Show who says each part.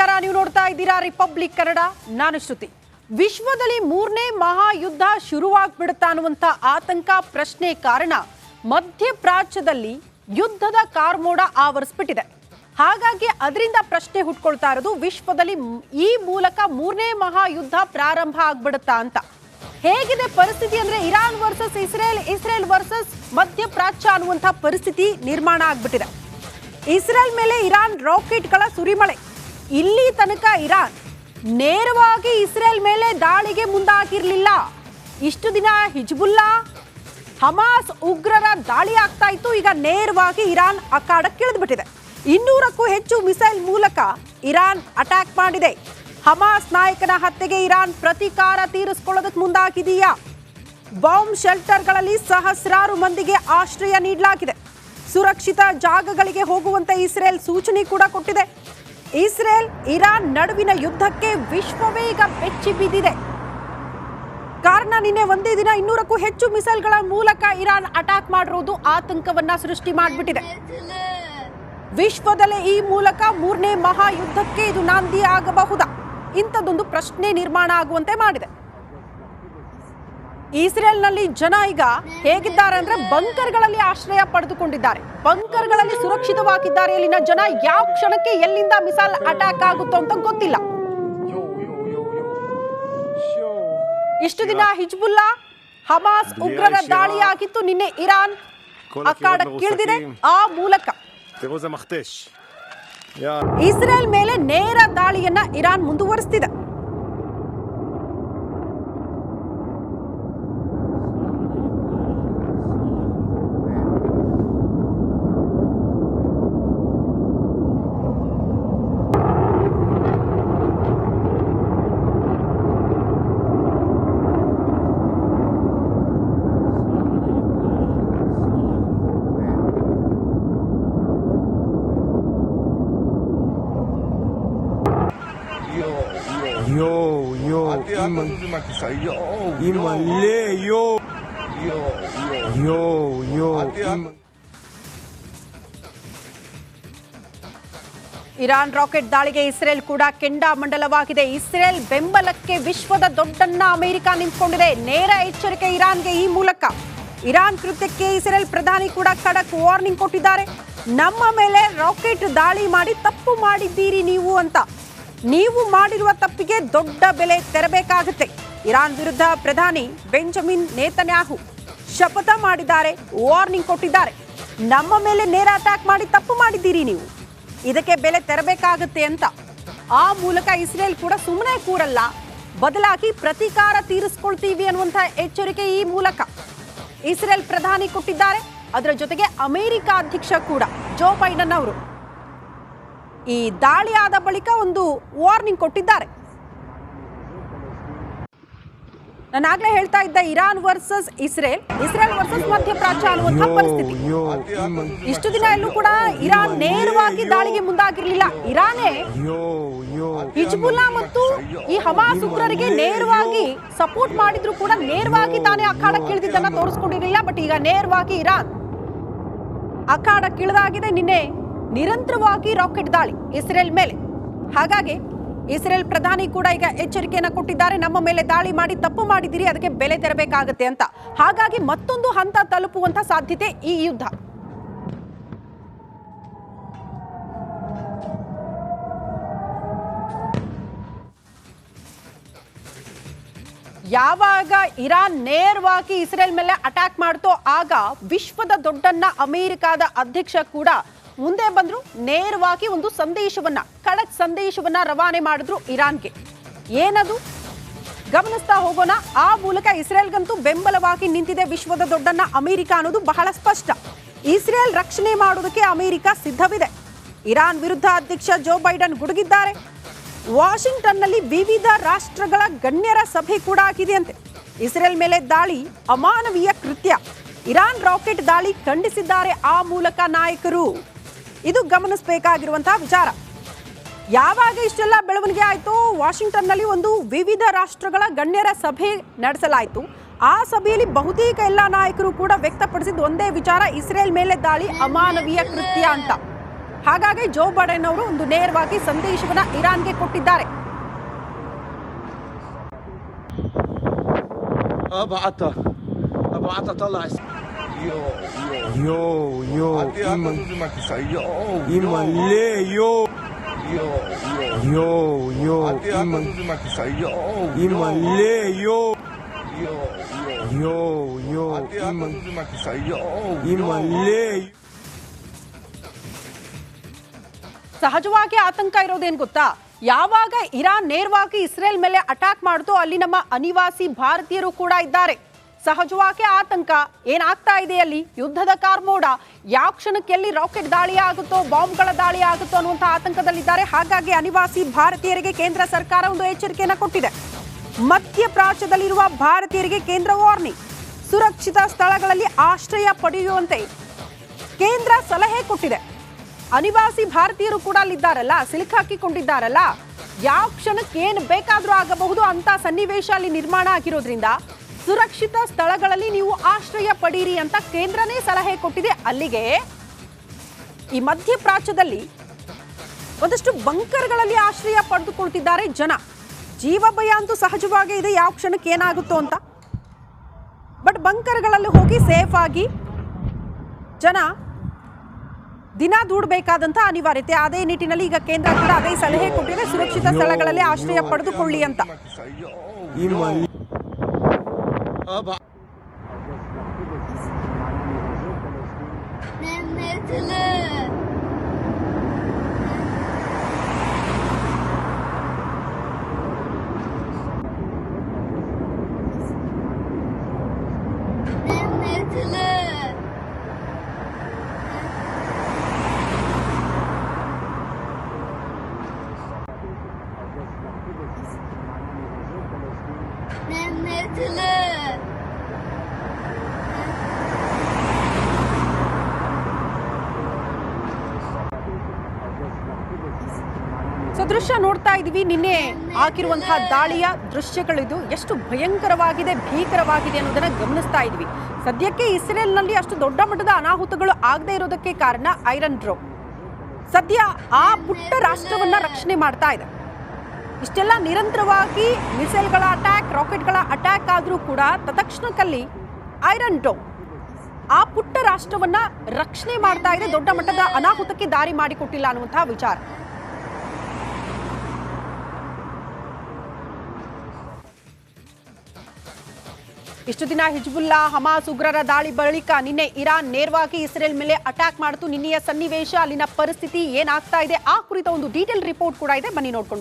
Speaker 1: ನಮಸ್ಕಾರ, ನೀವು ನೋಡ್ತಾ ಇದ್ದೀರಾ ರಿಪಬ್ಲಿಕ್ ಕನ್ನಡ. ನಾನು ಶ್ರುತಿ. ವಿಶ್ವದಲ್ಲಿ ಮೂರನೇ ಮಹಾಯುದ್ಧ ಶುರುವಾಗ್ಬಿಡುತ್ತಾ ಅನ್ನುವಂತ ಆತಂಕ ಪ್ರಶ್ನೆ ಕಾರಣ ಮಧ್ಯಪ್ರಾಚ್ಯದಲ್ಲಿ ಯುದ್ಧದ ಕಾರ್ಮೋಡ ಆವರಿಸ್ಬಿಟ್ಟಿದೆ. ಹಾಗಾಗಿ ಅದರಿಂದ ಪ್ರಶ್ನೆ ಹುಟ್ಕೊಳ್ತಾ ಇರೋದು, ವಿಶ್ವದಲ್ಲಿ ಈ ಮೂಲಕ ಮೂರನೇ ಮಹಾಯುದ್ಧ ಪ್ರಾರಂಭ ಆಗ್ಬಿಡುತ್ತಾ ಅಂತ. ಹೇಗಿದೆ ಪರಿಸ್ಥಿತಿ ಅಂದ್ರೆ, Iran versus Israel, Israel versus ಮಧ್ಯಪ್ರಾಚ್ಯ ಅನ್ನುವಂಥ ಪರಿಸ್ಥಿತಿ ನಿರ್ಮಾಣ ಆಗ್ಬಿಟ್ಟಿದೆ. ಇಸ್ರೇಲ್ ಮೇಲೆ ಇರಾನ್ ರಾಕೆಟ್ಗಳ ಸುರಿಮಳೆ. ಇಲ್ಲಿ ತನಕ ಇರಾನ್ ನೇರವಾಗಿ ಇಸ್ರೇಲ್ ಮೇಲೆ ದಾಳಿಗೆ ಮುಂದಾಗಿರಲಿಲ್ಲ. ಇಷ್ಟು ದಿನ ಹಿಜ್ಬುಲ್ಲಾ, ಹಮಾಸ್ ಉಗ್ರರ ದಾಳಿ ಆಗ್ತಾ ಇತ್ತು. ಈಗ ನೇರವಾಗಿ ಇರಾನ್ ಅಖಾಡಕ್ಕೆ ಇಳಿದ್ಬಿಟ್ಟಿದೆ. 200ಕ್ಕೂ ಹೆಚ್ಚು ಮಿಸೈಲ್ ಮೂಲಕ ಇರಾನ್ ಅಟ್ಯಾಕ್ ಮಾಡಿದೆ. ಹಮಾಸ್ ನಾಯಕನ ಹತ್ಯೆಗೆ ಇರಾನ್ ಪ್ರತೀಕಾರ ತೀರಿಸಿಕೊಳ್ಳೋದಕ್ಕೆ ಮುಂದಾಗಿದೆಯಾ? ಬಾಂಬ್ ಶೆಲ್ಟರ್ಗಳಲ್ಲಿ ಸಹಸ್ರಾರು ಮಂದಿಗೆ ಆಶ್ರಯ ನೀಡಲಾಗಿದೆ. ಸುರಕ್ಷಿತ ಜಾಗಗಳಿಗೆ ಹೋಗುವಂತೆ ಇಸ್ರೇಲ್ ಸೂಚನೆ ಕೂಡ ಕೊಟ್ಟಿದೆ. ಇಸ್ರೇಲ್ ಇರಾನ್ ನಡುವಿನ ಯುದ್ಧಕ್ಕೆ ವಿಶ್ವವೇ ಈಗ ಬೆಚ್ಚಿ ಬಿದ್ದಿದೆ. ಕಾರಣ, ನಿನ್ನೆ ಒಂದೇ ದಿನ 200ಕ್ಕೂ ಹೆಚ್ಚು ಮಿಸೈಲ್ಗಳ ಮೂಲಕ ಇರಾನ್ ಅಟ್ಯಾಕ್ ಮಾಡಿರುವುದು ಆತಂಕವನ್ನ ಸೃಷ್ಟಿ ಮಾಡಿಬಿಟ್ಟಿದೆ. ವಿಶ್ವದಲ್ಲೇ ಈ ಮೂಲಕ ಮೂರನೇ ಮಹಾಯುದ್ಧಕ್ಕೆ ಇದು ನಾಂದಿ ಆಗಬಹುದಾ? ಇಂಥದ್ದೊಂದು ಪ್ರಶ್ನೆ ನಿರ್ಮಾಣ ಆಗುವಂತೆ ಮಾಡಿದೆ. ಇಸ್ರೇಲ್ನಲ್ಲಿ ಜನ ಈಗ ಹೇಗಿದ್ದಾರೆ ಅಂದ್ರೆ, ಬಂಕರ್ಗಳಲ್ಲಿ ಆಶ್ರಯ ಪಡೆದುಕೊಂಡಿದ್ದಾರೆ. ಬಂಕರ್ಗಳಲ್ಲಿ ಸುರಕ್ಷಿತವಾಗಿದ್ದಾರೆ. ಇಲ್ಲಿನ ಜನ ಯಾವ ಕ್ಷಣಕ್ಕೆ ಎಲ್ಲಿಂದ ಮಿಸೈಲ್ ಅಟ್ಯಾಕ್ ಆಗುತ್ತೋ ಅಂತ ಗೊತ್ತಿಲ್ಲ. ಇಷ್ಟು ದಿನ ಹಿಜ್ಬುಲ್ಲಾ, ಹಮಾಸ್ ಉಗ್ರರ ದಾಳಿ ಆಗಿತ್ತು. ನಿನ್ನೆ ಇರಾನ್ ಅಖಾಡಕ್ಕಿಳಿದಿದೆ. ಆ ಮೂಲಕ ಇಸ್ರೇಲ್ ಮೇಲೆ ನೇರ ದಾಳಿಯನ್ನ ಇರಾನ್ ಮುಂದುವರಿಸ್ತಿದೆ. ಇರಾನ್ ರಾಕೆಟ್ ದಾಳಿಗೆ ಇಸ್ರೇಲ್ ಕೂಡ ಕೆಂಡಾಮಂಡಲವಾಗಿದೆ. ಇಸ್ರೇಲ್ ಬೆಂಬಲಕ್ಕೆ ವಿಶ್ವದ ದೊಡ್ಡನ್ನ ಅಮೆರಿಕ ನಿಂತ್ಕೊಂಡಿದೆ. ನೇರ ಎಚ್ಚರಿಕೆ ಇರಾನ್ಗೆ. ಈ ಮೂಲಕ ಇರಾನ್ ಕೃತ್ಯಕ್ಕೆ ಇಸ್ರೇಲ್ ಪ್ರಧಾನಿ ಕೂಡ ಖಡಕ್ ವಾರ್ನಿಂಗ್ ಕೊಟ್ಟಿದ್ದಾರೆ. ನಮ್ಮ ಮೇಲೆ ರಾಕೆಟ್ ದಾಳಿ ಮಾಡಿ ತಪ್ಪು ಮಾಡಿದ್ದೀರಿ ನೀವು ಅಂತ. ನೀವು ಮಾಡಿರುವ ತಪ್ಪಿಗೆ ದೊಡ್ಡ ಬೆಲೆ ತೆರಬೇಕಾಗುತ್ತೆ. ಇರಾನ್ ವಿರುದ್ಧ ಪ್ರಧಾನಿ ಬೆಂಜಮಿನ್ ನೇತನ್ಯಾಹು ಶಪಥ ಮಾಡಿದ್ದಾರೆ, ವಾರ್ನಿಂಗ್ ಕೊಟ್ಟಿದ್ದಾರೆ. ನಮ್ಮ ಮೇಲೆ ನೇರ ಅಟ್ಯಾಕ್ ಮಾಡಿ ತಪ್ಪು ಮಾಡಿದ್ದೀರಿ ನೀವು, ಇದಕ್ಕೆ ಬೆಲೆ ತೆರಬೇಕಾಗುತ್ತೆ ಅಂತ. ಆ ಮೂಲಕ ಇಸ್ರೇಲ್ ಕೂಡ ಸುಮ್ಮನೆ ಕೂರಲ್ಲ, ಬದಲಾಗಿ ಪ್ರತೀಕಾರ ತೀರಿಸ್ಕೊಳ್ತೀವಿ ಅನ್ನುವಂಥ ಎಚ್ಚರಿಕೆ ಈ ಮೂಲಕ ಇಸ್ರೇಲ್ ಪ್ರಧಾನಿ ಕೊಟ್ಟಿದ್ದಾರೆ. ಅದರ ಜೊತೆಗೆ ಅಮೆರಿಕ ಅಧ್ಯಕ್ಷ ಕೂಡ ಜೋ ಬೈಡನ್ ಅವರು ಈ ದಾಳಿ ಆದ ಬಳಿಕ ಒಂದು ವಾರ್ನಿಂಗ್ ಕೊಟ್ಟಿದ್ದಾರೆ. ನಾನಾಗ್ಲೇ ಹೇಳ್ತಾ ಇದ್ದ, Iran versus Israel, Israel versus ಮಧ್ಯಪ್ರಾಚ್ಯ ಅನ್ನುವಂಥ ಪರಿಸ್ಥಿತಿ. ಇಷ್ಟು ದಿನ ಎಲ್ಲೂ ಕೂಡ ಇರಾನ್ ನೇರವಾಗಿ ದಾಳಿಗೆ ಮುಂದಾಗಿರ್ಲಿಲ್ಲ. ಇರಾನೇ ಹಿಜ್ಬುಲ್ಲಾ ಮತ್ತು ಈ ಹಮಾಸ್ ಉಗ್ರರಿಗೆ ನೇರವಾಗಿ ಸಪೋರ್ಟ್ ಮಾಡಿದ್ರು ಕೂಡ ನೇರವಾಗಿ ತಾನೇ ಅಖಾಡಕ್ಕೆ ಇಳಿದಿದ್ದನ್ನ ತೋರಿಸ್ಕೊಂಡಿರಲಿಲ್ಲ. ಬಟ್ ಈಗ ನೇರವಾಗಿ ಇರಾನ್ ಅಖಾಡಕ್ಕೆ ಇಳಿದಾಗಿದೆ. ನಿನ್ನೆ ನಿರಂತರವಾಗಿ ರಾಕೆಟ್ ದಾಳಿ ಇಸ್ರೇಲ್ ಮೇಲೆ. ಹಾಗಾಗಿ ಇಸ್ರೇಲ್ ಪ್ರಧಾನಿ ಕೂಡ ಈಗ ಎಚ್ಚರಿಕೆಯನ್ನು ಕೊಟ್ಟಿದ್ದಾರೆ, ನಮ್ಮ ಮೇಲೆ ದಾಳಿ ಮಾಡಿ ತಪ್ಪು ಮಾಡಿದ್ದೀರಿ, ಅದಕ್ಕೆ ಬೆಲೆ ತೆರಬೇಕಾಗುತ್ತೆ ಅಂತ. ಹಾಗಾಗಿ ಮತ್ತೊಂದು ಹಂತ ತಲುಪುವಂತ ಸಾಧ್ಯತೆ ಈ ಯುದ್ಧ. ಯಾವಾಗ ಇರಾನ್ ನೇರವಾಗಿ ಇಸ್ರೇಲ್ ಮೇಲೆ ಅಟ್ಯಾಕ್ ಮಾಡ್ತೋ, ಆಗ ವಿಶ್ವದ ದೊಡ್ಡನ್ನ ಅಮೆರಿಕದ ಅಧ್ಯಕ್ಷ ಕೂಡ ಮುಂದೆ ಬಂದ್ರು. ನೇರವಾಗಿ ಒಂದು ಸಂದೇಶವನ್ನ, ಖಡಕ್ ಸಂದೇಶವನ್ನ ರವಾನೆ ಮಾಡಿದ್ರು ಇರಾನ್ಗೆ. ಏನದು ಗಮನಿಸ್ತಾ ಹೋಗೋಣ. ಆ ಮೂಲಕ ಇಸ್ರೇಲ್ಗಂತೂ ಬೆಂಬಲವಾಗಿ ನಿಂತಿದೆ ವಿಶ್ವದ ದೊಡ್ಡನ್ನ ಅಮೆರಿಕ ಅನ್ನೋದು ಬಹಳ ಸ್ಪಷ್ಟ. ಇಸ್ರೇಲ್ ರಕ್ಷಣೆ ಮಾಡೋದಕ್ಕೆ ಅಮೆರಿಕ ಸಿದ್ಧವಿದೆ. ಇರಾನ್ ವಿರುದ್ಧ ಅಧ್ಯಕ್ಷ ಜೋ ಬೈಡನ್ ಗುಡುಗಿದ್ದಾರೆ. ವಾಷಿಂಗ್ಟನ್ನಲ್ಲಿ ವಿವಿಧ ರಾಷ್ಟ್ರಗಳ ಗಣ್ಯರ ಸಭೆ ಕೂಡ ಆಗಿದೆಯಂತೆ. ಇಸ್ರೇಲ್ ಮೇಲೆ ದಾಳಿ ಅಮಾನವೀಯ ಕೃತ್ಯ, ಇರಾನ್ ರಾಕೆಟ್ ದಾಳಿ ಖಂಡಿಸಿದ್ದಾರೆ ಆ ಮೂಲಕ ನಾಯಕರು. ಇದು ಗಮನಿಸಬೇಕಾಗಿರುವಂತಹ ವಿಚಾರ. ಯಾವಾಗ ಇಷ್ಟೆಲ್ಲ ಬೆಳವಣಿಗೆ ಆಯಿತು, ವಾಷಿಂಗ್ಟನ್ನಲ್ಲಿ ಒಂದು ವಿವಿಧ ರಾಷ್ಟ್ರಗಳ ಗಣ್ಯರ ಸಭೆ ನಡೆಸಲಾಯಿತು. ಆ ಸಭೆಯಲ್ಲಿ ಬಹುತೇಕ ಎಲ್ಲ ನಾಯಕರು ಕೂಡ ವ್ಯಕ್ತಪಡಿಸಿದ ಒಂದೇ ವಿಚಾರ, ಇಸ್ರೇಲ್ ಮೇಲೆ ದಾಳಿ ಅಮಾನವೀಯ ಕೃತ್ಯ ಅಂತ. ಹಾಗಾಗಿ ಜೋ ಬೈಡೆನ್ ಅವರು ಒಂದು ನೇರವಾಗಿ ಸಂದೇಶವನ್ನ ಇರಾನ್ಗೆ ಕೊಟ್ಟಿದ್ದಾರೆ. ಸಹಜವಾಗಿ ಆತಂಕ ಇರೋದೇನ್ ಗೊತ್ತಾ, ಯಾವಾಗ ಇರಾನ್ ನೇರವಾಗಿ ಇಸ್ರೇಲ್ ಮೇಲೆ ಅಟ್ಯಾಕ್ ಮಾಡಿತು ಅಲ್ಲಿ ನಮ್ಮ ಅನಿವಾಸಿ ಭಾರತೀಯರು ಕೂಡ ಇದ್ದಾರೆ. ಸಹಜವಾಗಿ ಆತಂಕ ಏನಾಗ್ತಾ ಇದೆ, ಅಲ್ಲಿ ಯುದ್ಧದ ಕಾರ್ಮೋಡ, ಯಾವ ಕ್ಷಣಕ್ಕೆ ಎಲ್ಲಿ ರಾಕೆಟ್ ದಾಳಿ ಆಗುತ್ತೋ, ಬಾಂಬ್ಗಳ ದಾಳಿ ಆಗುತ್ತೋ ಅನ್ನುವಂಥ ಆತಂಕದಲ್ಲಿದ್ದಾರೆ. ಹಾಗಾಗಿ ಅನಿವಾಸಿ ಭಾರತೀಯರಿಗೆ ಕೇಂದ್ರ ಸರ್ಕಾರ ಒಂದು ಎಚ್ಚರಿಕೆಯನ್ನು ಕೊಟ್ಟಿದೆ. ಮಧ್ಯಪ್ರಾಚ್ಯದಲ್ಲಿರುವ ಭಾರತೀಯರಿಗೆ ಕೇಂದ್ರ ವಾರ್ನಿಂಗ್. ಸುರಕ್ಷಿತ ಸ್ಥಳಗಳಲ್ಲಿ ಆಶ್ರಯ ಪಡೆಯುವಂತೆ ಕೇಂದ್ರ ಸಲಹೆ ಕೊಟ್ಟಿದೆ. ಅನಿವಾಸಿ ಭಾರತೀಯರು ಕೂಡ ಅಲ್ಲಿದ್ದಾರಲ್ಲ, ಸಿಲುಕಾಕಿಕೊಂಡಿದ್ದಾರಲ್ಲ, ಯಾವ ಕ್ಷಣಕ್ಕೆ ಏನು ಬೇಕಾದರೂ ಆಗಬಹುದು ಅಂತ ಸನ್ನಿವೇಶ ಅಲ್ಲಿ ನಿರ್ಮಾಣ ಆಗಿರೋದ್ರಿಂದ ಸುರಕ್ಷಿತ ಸ್ಥಳಗಳಲ್ಲಿ ನೀವು ಆಶ್ರಯ ಪಡೀರಿ ಅಂತ ಕೇಂದ್ರನೇ ಸಲಹೆ ಕೊಟ್ಟಿದೆ. ಅಲ್ಲಿಗೆ ಈ ಮಧ್ಯಪ್ರಾಚ್ಯದಲ್ಲಿ ಒಂದಷ್ಟು ಬಂಕರ್ಗಳಲ್ಲಿ ಆಶ್ರಯ ಪಡೆದುಕೊಳ್ತಿದ್ದಾರೆ ಜನ. ಜೀವ ಭಯ ಅಂತೂ ಸಹಜವಾಗಿ ಇದೆ, ಯಾವ ಕ್ಷಣಕ್ಕೆ ಏನಾಗುತ್ತೋ ಅಂತ. ಬಟ್ ಬಂಕರ್ಗಳಲ್ಲಿ ಹೋಗಿ ಸೇಫ್ ಆಗಿ ಜನ ದಿನ ದೂಡಬೇಕಾದಂತ ಅನಿವಾರ್ಯತೆ. ಅದೇ ನಿಟ್ಟಿನಲ್ಲಿ ಈಗ ಕೇಂದ್ರ ಕೂಡ ಅದೇ ಸಲಹೆ ಕೊಟ್ಟಿದೆ, ಸುರಕ್ಷಿತ ಸ್ಥಳಗಳಲ್ಲಿ ಆಶ್ರಯ ಪಡೆದುಕೊಳ್ಳಿ ಅಂತ. ದೃಶ್ಯ ನೋಡ್ತಾ ಇದೀವಿ, ನಿನ್ನೆ ಆಗಿರುವಂತಹ ದಾಳಿಯ ದೃಶ್ಯಗಳಿದು. ಎಷ್ಟು ಭಯಂಕರವಾಗಿದೆ, ಭೀಕರವಾಗಿದೆ ಅನ್ನೋದನ್ನ ಗಮನಿಸ್ತಾ ಇದೀವಿ. ಸದ್ಯಕ್ಕೆ ಇಸ್ರೇಲ್ನಲ್ಲಿ ಅಷ್ಟು ದೊಡ್ಡ ಮಟ್ಟದ ಅನಾಹುತಗಳು ಆಗದೆ ಇರೋದಕ್ಕೆ ಕಾರಣ ಐರನ್ ಡ್ರೋಮ್. ಸದ್ಯ ಆ ಪುಟ್ಟ ರಾಷ್ಟ್ರವನ್ನ ರಕ್ಷಣೆ ಮಾಡ್ತಾ ಇದೆ. ಇಷ್ಟೆಲ್ಲ ನಿರಂತರವಾಗಿ ಮಿಸೈಲ್ಗಳ ಅಟ್ಯಾಕ್, ರಾಕೆಟ್ಗಳ ಅಟ್ಯಾಕ್ ಆದರೂ ಕೂಡ ತತ್ಕ್ಷಣಕ್ಕಲ್ಲಿ ಐರನ್ ಡ್ರೋಮ್ ಆ ಪುಟ್ಟ ರಾಷ್ಟ್ರವನ್ನ ರಕ್ಷಣೆ ಮಾಡ್ತಾ ಇದೆ, ದೊಡ್ಡ ಮಟ್ಟದ ಅನಾಹುತಕ್ಕೆ ದಾರಿ ಮಾಡಿಕೊಟ್ಟಿಲ್ಲ ಅನ್ನುವಂತಹ ವಿಚಾರ. ಇಷ್ಟು ದಿನ ಹಿಜ್ಬುಲ್ಲಾ, ಹಮಾಸ್ ಉಗ್ರರ ದಾಳಿ ಬಳಿಕ ನಿನ್ನೆ ಇರಾನ್ ನೇರವಾಗಿ ಇಸ್ರೇಲ್ ಮೇಲೆ ಅಟ್ಯಾಕ್ ಮಾಡಿತು. ನಿನ್ನೆಯ ಸನ್ನಿವೇಶ, ಅಲ್ಲಿನ ಪರಿಸ್ಥಿತಿ ಏನಾಗ್ತಾ ಇದೆ, ಆ ಕುರಿತ ಒಂದು ಡೀಟೇಲ್ ರಿಪೋರ್ಟ್ ಕೂಡ ಇದೆ, ಬನ್ನಿ ನೋಡ್ಕೊಂಡು